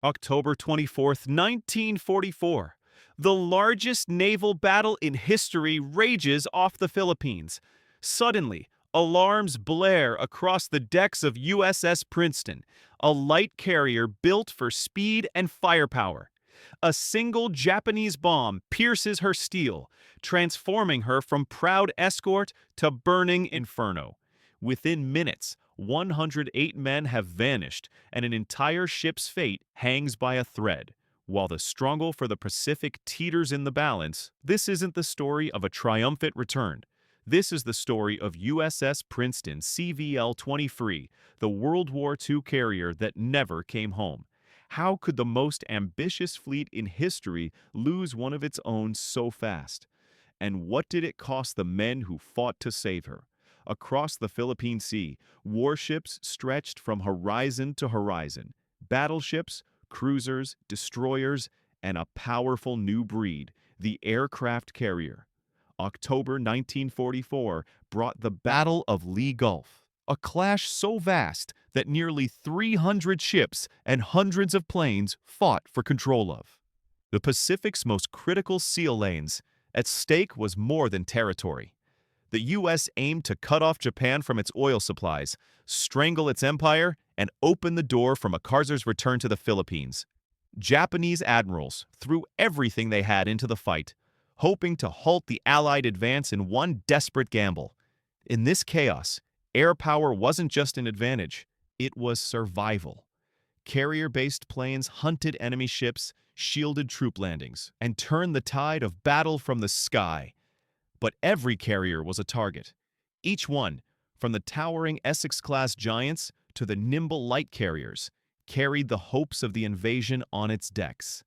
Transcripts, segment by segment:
October 24th, 1944. The largest naval battle in history rages off the Philippines. Suddenly, alarms blare across the decks of USS Princeton, a light carrier built for speed and firepower. A single Japanese bomb pierces her steel, transforming her from proud escort to burning inferno. Within minutes, 108 men have vanished, and an entire ship's fate hangs by a thread. While the struggle for the Pacific teeters in the balance, this isn't the story of a triumphant return. This is the story of USS Princeton CVL-23, the World War II carrier that never came home. How could the most ambitious fleet in history lose one of its own so fast? And what did it cost the men who fought to save her? Across the Philippine Sea, warships stretched from horizon to horizon. Battleships, cruisers, destroyers, and a powerful new breed, the aircraft carrier. October 1944 brought the Battle of Leyte Gulf, a clash so vast that nearly 300 ships and hundreds of planes fought for control of. The Pacific's most critical seal lanes. At stake was more than territory. The U.S. aimed to cut off Japan from its oil supplies, strangle its empire, and open the door for MacArthur's return to the Philippines. Japanese admirals threw everything they had into the fight, hoping to halt the Allied advance in one desperate gamble. In this chaos, air power wasn't just an advantage, it was survival. Carrier-based planes hunted enemy ships, shielded troop landings, and turned the tide of battle from the sky. But every carrier was a target. Each one, from the towering Essex-class giants to the nimble light carriers, carried the hopes of the invasion on its decks.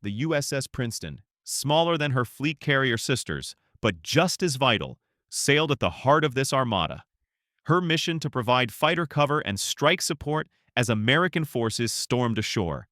The USS Princeton, smaller than her fleet carrier sisters, but just as vital, sailed at the heart of this armada. Her mission to provide fighter cover and strike support as American forces stormed ashore.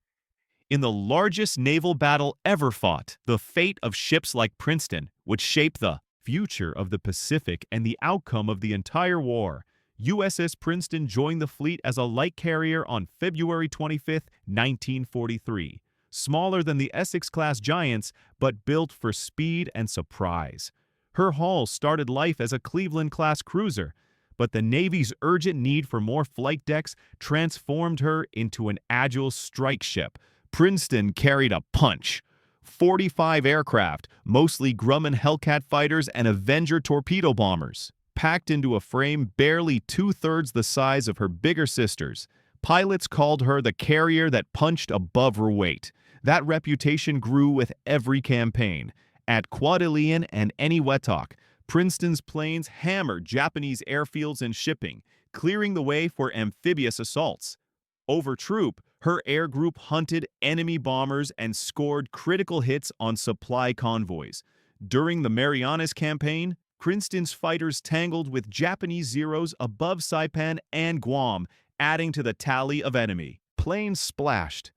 In the largest naval battle ever fought, the fate of ships like Princeton would shape the future of the Pacific and the outcome of the entire war. USS Princeton joined the fleet as a light carrier on February 25, 1943. Smaller than the Essex-class giants, but built for speed and surprise. Her hull started life as a Cleveland-class cruiser, but the Navy's urgent need for more flight decks transformed her into an agile strike ship. Princeton carried a punch. 45 aircraft, mostly Grumman Hellcat fighters and Avenger torpedo bombers, packed into a frame barely two-thirds the size of her bigger sisters. Pilots called her the carrier that punched above her weight. That reputation grew with every campaign. At Guadalajara and Eniwetok, Princeton's planes hammered Japanese airfields and shipping, clearing the way for amphibious assaults. Over troop, her air group hunted enemy bombers and scored critical hits on supply convoys. During the Marianas Campaign, Princeton's fighters tangled with Japanese Zeros above Saipan and Guam, adding to the tally of enemy. Planes splashed.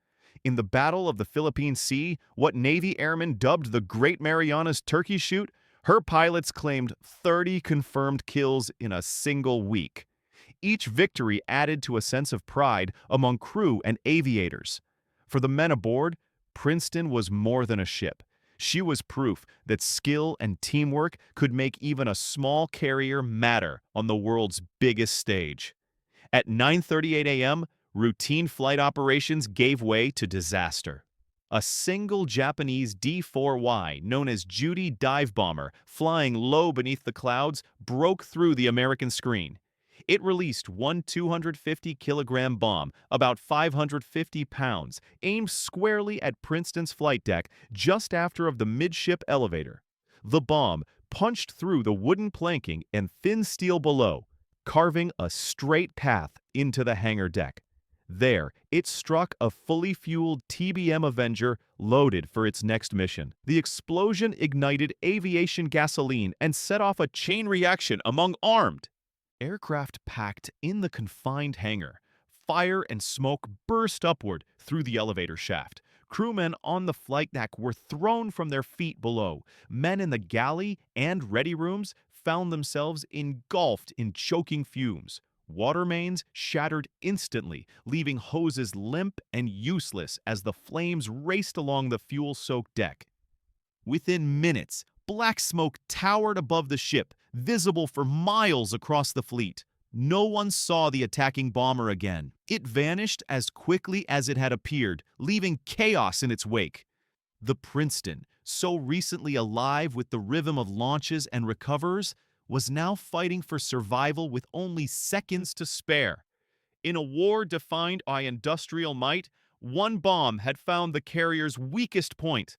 In the Battle of the Philippine Sea, what Navy airmen dubbed the Great Marianas Turkey Shoot, her pilots claimed 30 confirmed kills in a single week. Each victory added to a sense of pride among crew and aviators. For the men aboard, Princeton was more than a ship. She was proof that skill and teamwork could make even a small carrier matter on the world's biggest stage. At 9:38 a.m., routine flight operations gave way to disaster. A single Japanese D-4Y, known as Judy dive bomber, flying low beneath the clouds, broke through the American screen. It released one 250-kilogram bomb, about 550 pounds, aimed squarely at Princeton's flight deck just aft of the midship elevator. The bomb punched through the wooden planking and thin steel below, carving a straight path into the hangar deck. There, it struck a fully fueled TBM Avenger loaded for its next mission. The explosion ignited aviation gasoline and set off a chain reaction among armed aircraft packed in the confined hangar. Fire and smoke burst upward through the elevator shaft. Crewmen on the flight deck were thrown from their feet below. Men in the galley and ready rooms found themselves engulfed in choking fumes. Water mains shattered instantly, leaving hoses limp and useless as the flames raced along the fuel-soaked deck. Within minutes, black smoke towered above the ship, visible for miles across the fleet. No one saw the attacking bomber again. It vanished as quickly as it had appeared, leaving chaos in its wake. The Princeton, so recently alive with the rhythm of launches and recoverers, was now fighting for survival with only seconds to spare. In a war defined by industrial might, one bomb had found the carrier's weakest point.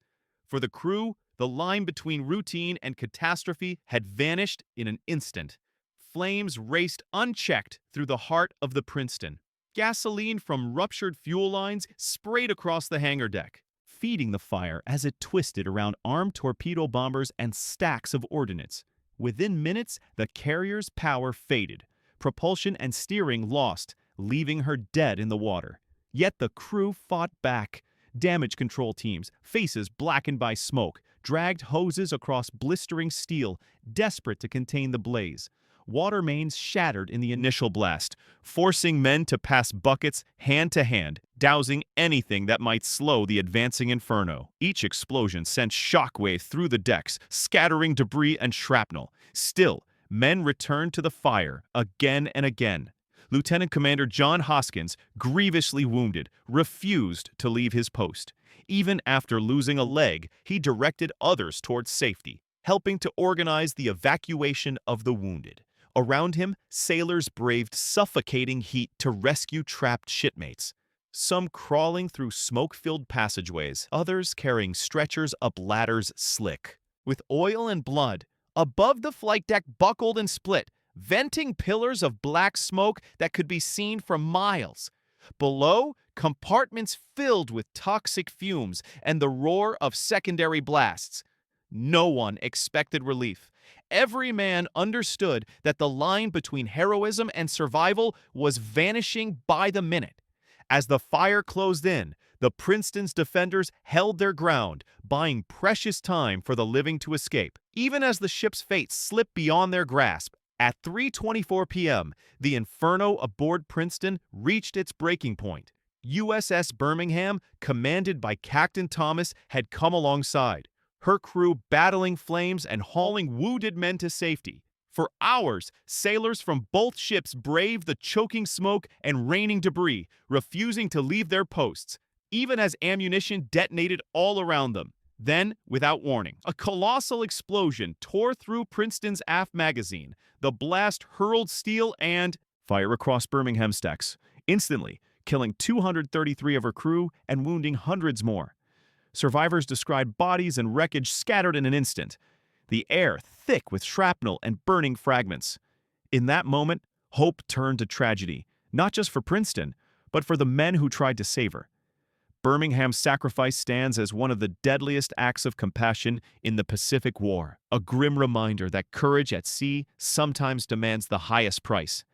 For the crew, the line between routine and catastrophe had vanished in an instant. Flames raced unchecked through the heart of the Princeton. Gasoline from ruptured fuel lines sprayed across the hangar deck, feeding the fire as it twisted around armed torpedo bombers and stacks of ordnance. Within minutes, the carrier's power faded, propulsion and steering lost, leaving her dead in the water. Yet the crew fought back. Damage control teams, faces blackened by smoke, dragged hoses across blistering steel, desperate to contain the blaze. Water mains shattered in the initial blast, forcing men to pass buckets hand to hand, dousing anything that might slow the advancing inferno. Each explosion sent shockwave through the decks, scattering debris and shrapnel. Still, men returned to the fire again and again. Lieutenant Commander John Hoskins, grievously wounded, refused to leave his post. Even after losing a leg, he directed others towards safety, helping to organize the evacuation of the wounded. Around him, sailors braved suffocating heat to rescue trapped shipmates. Some crawling through smoke-filled passageways, others carrying stretchers up ladders slick. With oil and blood, above the flight deck buckled and split, venting pillars of black smoke that could be seen for miles. Below, compartments filled with toxic fumes and the roar of secondary blasts. No one expected relief. Every man understood that the line between heroism and survival was vanishing by the minute. As the fire closed in, the Princeton's defenders held their ground, buying precious time for the living to escape. Even as the ship's fate slipped beyond their grasp, at 3:24 p.m., the inferno aboard Princeton reached its breaking point. USS Birmingham, commanded by Captain Thomas, had come alongside, her crew battling flames and hauling wounded men to safety. For hours, sailors from both ships braved the choking smoke and raining debris, refusing to leave their posts, even as ammunition detonated all around them. Then, without warning, a colossal explosion tore through Princeton's aft magazine. The blast hurled steel and fire across Birmingham's decks, instantly killing 233 of her crew and wounding hundreds more. Survivors described bodies and wreckage scattered in an instant, the air thick with shrapnel and burning fragments. In that moment, hope turned to tragedy, not just for Princeton, but for the men who tried to save her. Birmingham's sacrifice stands as one of the deadliest acts of compassion in the Pacific War, a grim reminder that courage at sea sometimes demands the highest price.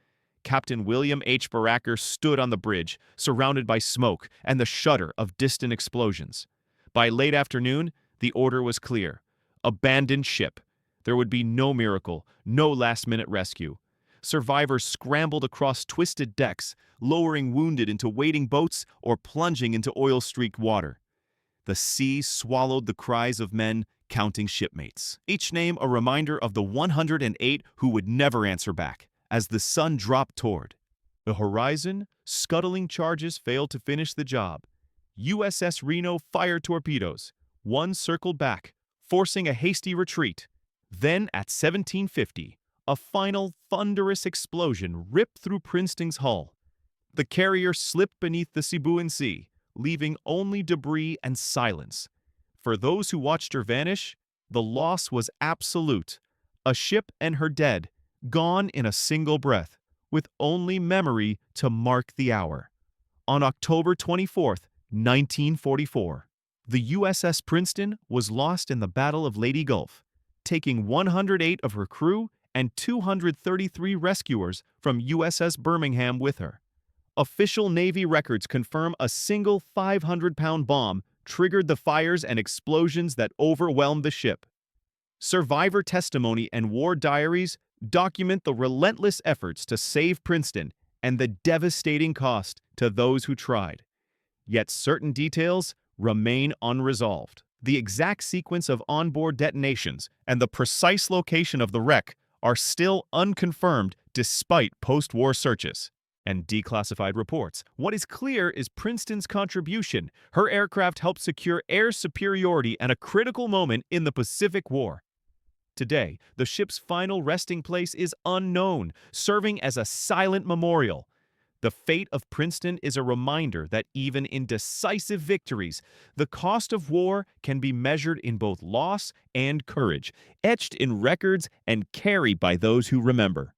Captain William H. Baracker stood on the bridge, surrounded by smoke and the shudder of distant explosions. By late afternoon, the order was clear. Abandon ship. There would be no miracle, no last-minute rescue. Survivors scrambled across twisted decks, lowering wounded into waiting boats or plunging into oil-streaked water. The sea swallowed the cries of men counting shipmates, each name a reminder of the 108 who would never answer back. As the sun dropped toward the horizon, scuttling charges failed to finish the job. USS Reno fired torpedoes. One circled back, forcing a hasty retreat. Then, at 1750, a final thunderous explosion ripped through Princeton's hull. The carrier slipped beneath the Sibuan Sea, leaving only debris and silence. For those who watched her vanish, the loss was absolute. A ship and her dead, gone in a single breath, with only memory to mark the hour. On October 24th, 1944, the USS Princeton was lost in the Battle of Leyte Gulf, taking 108 of her crew and 233 rescuers from USS Birmingham with her. Official Navy records confirm a single 500-pound bomb triggered the fires and explosions that overwhelmed the ship. Survivor testimony and war diaries document the relentless efforts to save Princeton and the devastating cost to those who tried. Yet certain details remain unresolved. The exact sequence of onboard detonations and the precise location of the wreck are still unconfirmed despite post-war searches and declassified reports. What is clear is Princeton's contribution. Her aircraft helped secure air superiority at a critical moment in the Pacific War. Today, the ship's final resting place is unknown, serving as a silent memorial. The fate of Princeton is a reminder that even in decisive victories, the cost of war can be measured in both loss and courage, etched in records and carried by those who remember.